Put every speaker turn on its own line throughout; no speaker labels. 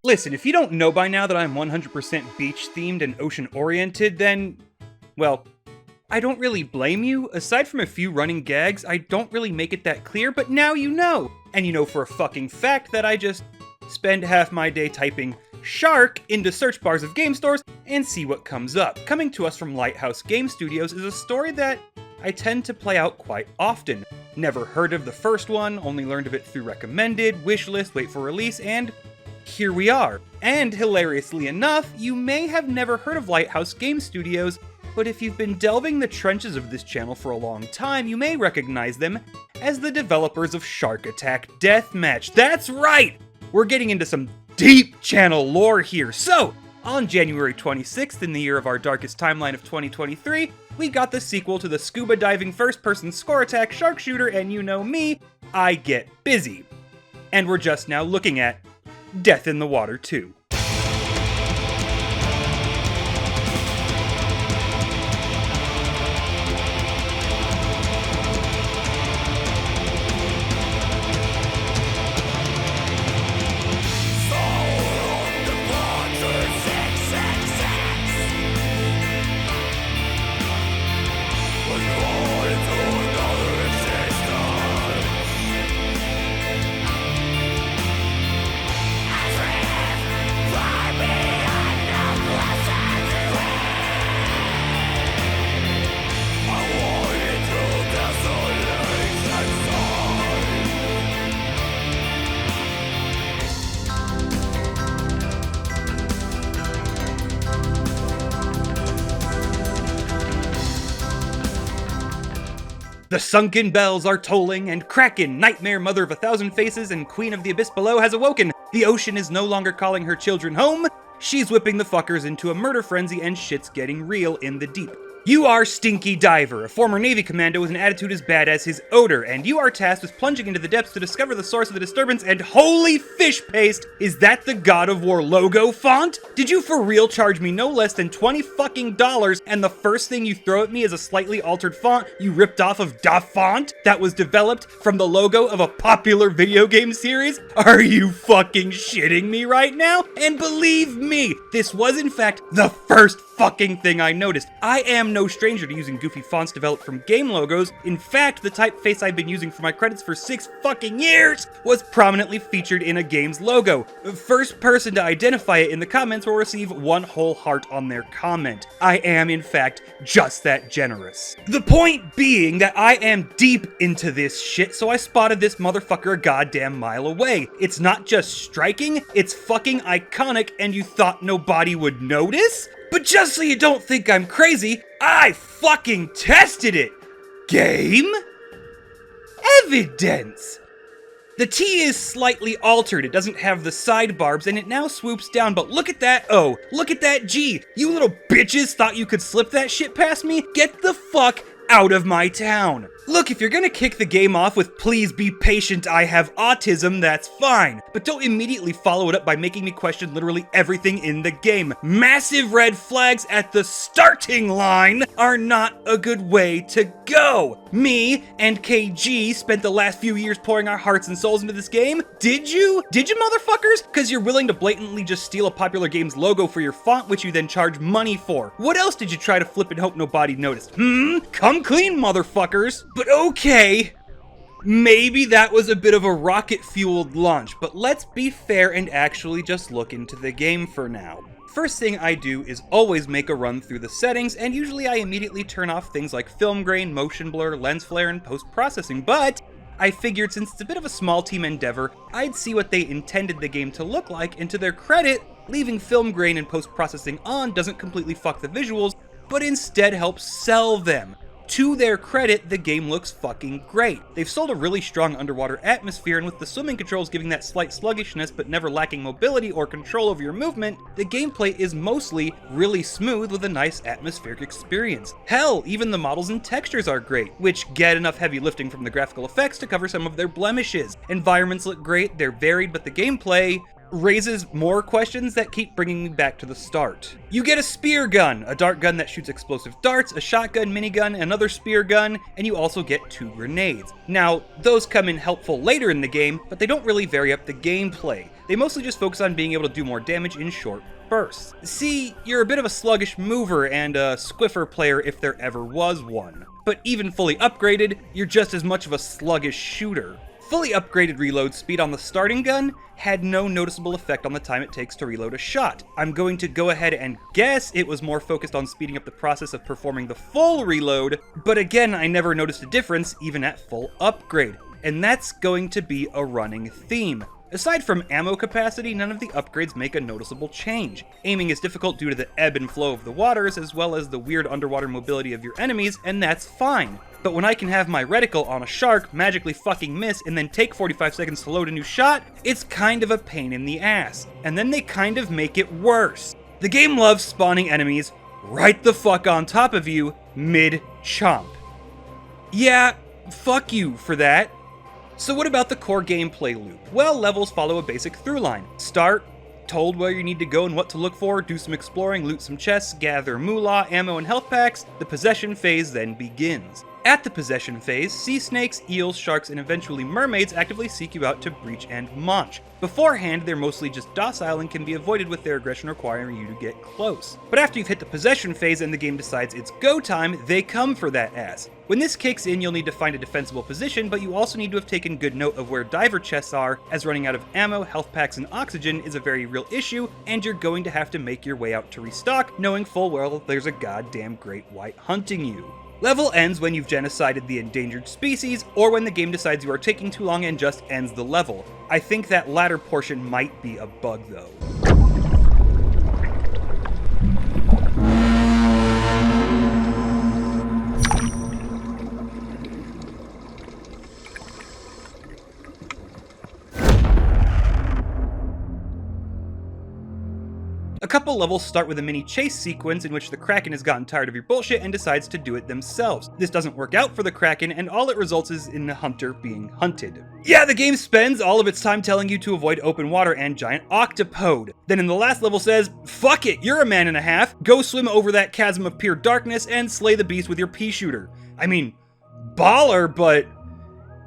Listen, if you don't know by now that I'm 100% beach-themed and ocean-oriented, then, well, I don't really blame you. Aside from a few running gags, I don't really make it that clear, but now you know. And you know for a fucking fact that I just spend half my day typing shark into search bars of game stores and see what comes up. Coming to us from Lighthouse Games Studios is a story that I tend to play out quite often. Never heard of the first one, only learned of it through recommended, wishlist, wait for release, and here we are. And hilariously enough, you may have never heard of Lighthouse Games Studios, but if you've been delving the trenches of this channel for a long time, you may recognize them as the developers of Shark Attack Deathmatch. That's right! We're getting into some deep channel lore here. So, on January 26th, in the year of our darkest timeline of 2023, we got the sequel to the scuba diving first-person score attack shark shooter, and you know me, I get busy. And we're just now looking at Death in the Water 2. The sunken bells are tolling, and Kraken, nightmare mother of 1,000 faces and queen of the abyss below, has awoken. The ocean is no longer calling her children home. She's whipping the fuckers into a murder frenzy, and shit's getting real in the deep. You are Stinky Diver, a former Navy commando with an attitude as bad as his odor, and you are tasked with plunging into the depths to discover the source of the disturbance, and holy fish paste, is that the God of War logo font? Did you for real charge me no less than $20 fucking dollars, and the first thing you throw at me is a slightly altered font you ripped off of Da Font that was developed from the logo of a popular video game series? Are you fucking shitting me right now? And believe me, this was in fact the first fucking thing I noticed. I am no stranger to using goofy fonts developed from game logos. In fact, the typeface I've been using for my credits for 6 fucking years was prominently featured in a game's logo. First person to identify it in the comments will receive 1 whole heart on their comment. I am, in fact, just that generous. The point being that I am deep into this shit, so I spotted this motherfucker a goddamn mile away. It's not just striking, it's fucking iconic, and you thought nobody would notice? But just so you don't think I'm crazy, I fucking tested it! Game? Evidence! The T is slightly altered, it doesn't have the side barbs, and it now swoops down, but look at that O, look at that G! You little bitches thought you could slip that shit past me? Get the fuck out of my town! Look, if you're gonna kick the game off with "please be patient, I have autism," that's fine. But don't immediately follow it up by making me question literally everything in the game. Massive red flags at the starting line are not a good way to go. Me and KG spent the last few years pouring our hearts and souls into this game. Did you? Did you, motherfuckers? Because you're willing to blatantly just steal a popular game's logo for your font, which you then charge money for. What else did you try to flip and hope nobody noticed? Come clean, motherfuckers. But okay, maybe that was a bit of a rocket-fueled launch, but let's be fair and actually just look into the game for now. First thing I do is always make a run through the settings, and usually I immediately turn off things like film grain, motion blur, lens flare, and post-processing, but I figured since it's a bit of a small team endeavor, I'd see what they intended the game to look like, and to their credit, leaving film grain and post-processing on doesn't completely fuck the visuals, but instead helps sell them. To their credit, the game looks fucking great. They've sold a really strong underwater atmosphere, and with the swimming controls giving that slight sluggishness but never lacking mobility or control over your movement, the gameplay is mostly really smooth with a nice atmospheric experience. Hell, even the models and textures are great, which get enough heavy lifting from the graphical effects to cover some of their blemishes. Environments look great, they're varied, but the gameplay, raises more questions that keep bringing me back to the start. You get a spear gun, a dart gun that shoots explosive darts, a shotgun, minigun, another spear gun, and you also get 2 grenades. Now, those come in helpful later in the game, but they don't really vary up the gameplay. They mostly just focus on being able to do more damage in short bursts. See, you're a bit of a sluggish mover and a squiffer player if there ever was one. But even fully upgraded, you're just as much of a sluggish shooter. Fully upgraded reload speed on the starting gun had no noticeable effect on the time it takes to reload a shot. I'm going to go ahead and guess it was more focused on speeding up the process of performing the full reload, but again, I never noticed a difference even at full upgrade. And that's going to be a running theme. Aside from ammo capacity, none of the upgrades make a noticeable change. Aiming is difficult due to the ebb and flow of the waters, as well as the weird underwater mobility of your enemies, and that's fine. But when I can have my reticle on a shark, magically fucking miss, and then take 45 seconds to load a new shot, it's kind of a pain in the ass. And then they kind of make it worse. The game loves spawning enemies right the fuck on top of you, mid-chomp. Yeah, fuck you for that. So what about the core gameplay loop? Well, levels follow a basic through line. Start, told where you need to go and what to look for, do some exploring, loot some chests, gather moolah, ammo, and health packs. The possession phase then begins. At the possession phase, sea snakes, eels, sharks, and eventually mermaids actively seek you out to breach and munch. Beforehand, they're mostly just docile and can be avoided with their aggression requiring you to get close. But after you've hit the possession phase and the game decides it's go time, they come for that ass. When this kicks in, you'll need to find a defensible position, but you also need to have taken good note of where diver chests are, as running out of ammo, health packs, and oxygen is a very real issue, and you're going to have to make your way out to restock, knowing full well there's a goddamn great white hunting you. Level ends when you've genocided the endangered species, or when the game decides you are taking too long and just ends the level. I think that latter portion might be a bug though. A couple levels start with a mini chase sequence in which the Kraken has gotten tired of your bullshit and decides to do it themselves. This doesn't work out for the Kraken, and all it results is in the hunter being hunted. Yeah, the game spends all of its time telling you to avoid open water and giant octopode. Then in the last level says, fuck it, you're a man and a half, go swim over that chasm of pure darkness and slay the beast with your pea shooter. I mean, baller, but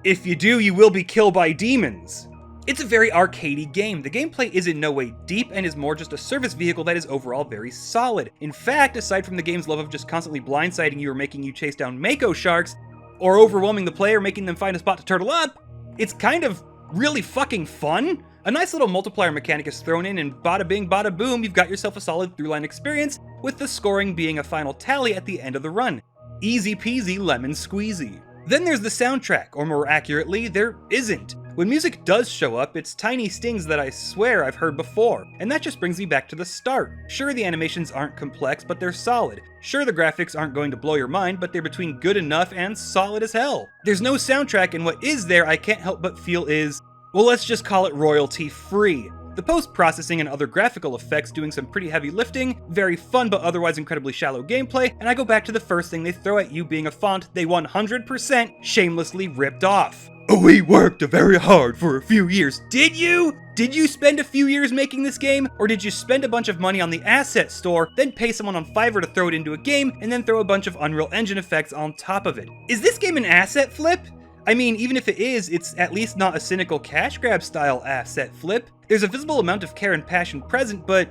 if you do, you will be killed by demons. It's a very arcadey game. The gameplay is in no way deep and is more just a service vehicle that is overall very solid. In fact, aside from the game's love of just constantly blindsiding you or making you chase down mako sharks, or overwhelming the player making them find a spot to turtle up, it's kind of really fucking fun. A nice little multiplier mechanic is thrown in and bada bing bada boom, you've got yourself a solid throughline experience, with the scoring being a final tally at the end of the run. Easy peasy lemon squeezy. Then there's the soundtrack, or more accurately, there isn't. When music does show up, it's tiny stings that I swear I've heard before, and that just brings me back to the start. Sure, the animations aren't complex, but they're solid. Sure, the graphics aren't going to blow your mind, but they're between good enough and solid as hell. There's no soundtrack, and what is there I can't help but feel is, well, let's just call it royalty-free. The post-processing and other graphical effects doing some pretty heavy lifting, very fun but otherwise incredibly shallow gameplay, and I go back to the first thing they throw at you being a font they 100% shamelessly ripped off. We worked very hard for a few years. Did you? Did you spend a few years making this game? Or did you spend a bunch of money on the asset store, then pay someone on Fiverr to throw it into a game, and then throw a bunch of Unreal Engine effects on top of it? Is this game an asset flip? I mean, even if it is, it's at least not a cynical cash grab style asset flip. There's a visible amount of care and passion present, but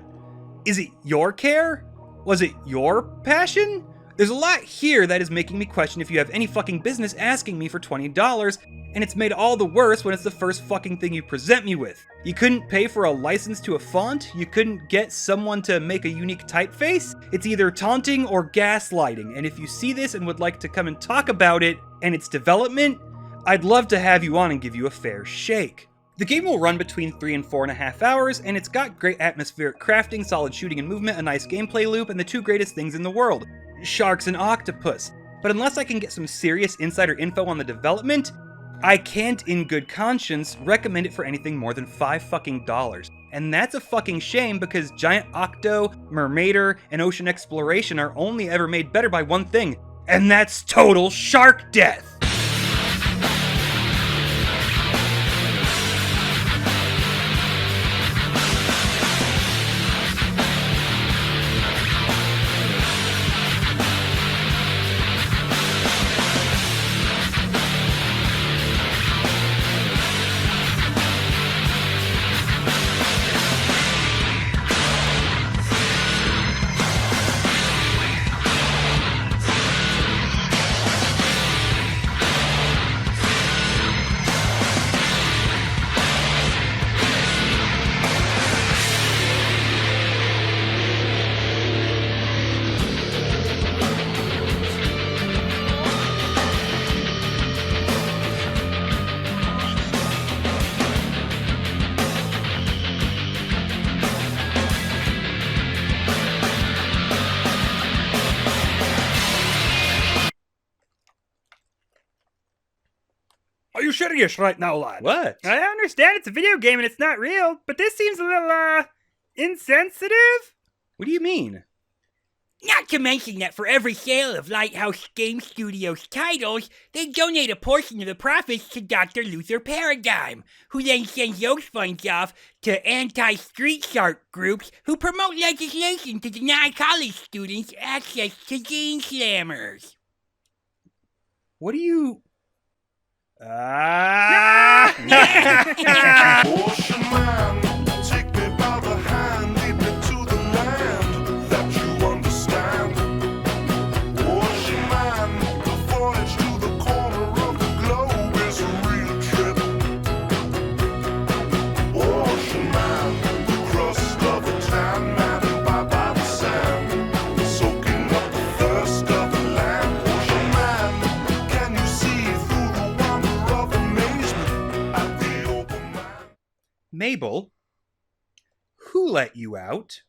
is it your care? Was it your passion? There's a lot here that is making me question if you have any fucking business asking me for $20, and it's made all the worse when it's the first fucking thing you present me with. You couldn't pay for a license to a font? You couldn't get someone to make a unique typeface? It's either taunting or gaslighting, and if you see this and would like to come and talk about it and its development, I'd love to have you on and give you a fair shake. The game will run between 3 and 4.5 hours, and it's got great atmospheric crafting, solid shooting and movement, a nice gameplay loop, and the two greatest things in the world, sharks and octopus. But unless I can get some serious insider info on the development, I can't in good conscience recommend it for anything more than $5 fucking dollars. And that's a fucking shame because Giant Octo, Mermaider, and Ocean Exploration are only ever made better by one thing, and that's total shark death!
Are you serious right now, lad?
What?
I understand it's a video game and it's not real, but this seems a little, insensitive?
What do you mean?
Not to mention that for every sale of Lighthouse Games Studio's titles, they donate a portion of the profits to Dr. Luther Paradigm, who then sends those funds off to anti-street shark groups who promote legislation to deny college students access to Gene Slammers.
What do you...
Ocean man, take me by the hand, lead me to the land that you understand. Ocean man, the voyage to the corner of the globe is a real trip. Ocean man, the crust of a tan man and by the sand, soaking up the thirst of the land. Ocean man, can you see through the wonder of amazement at the open mind?
Mabel, who let you out?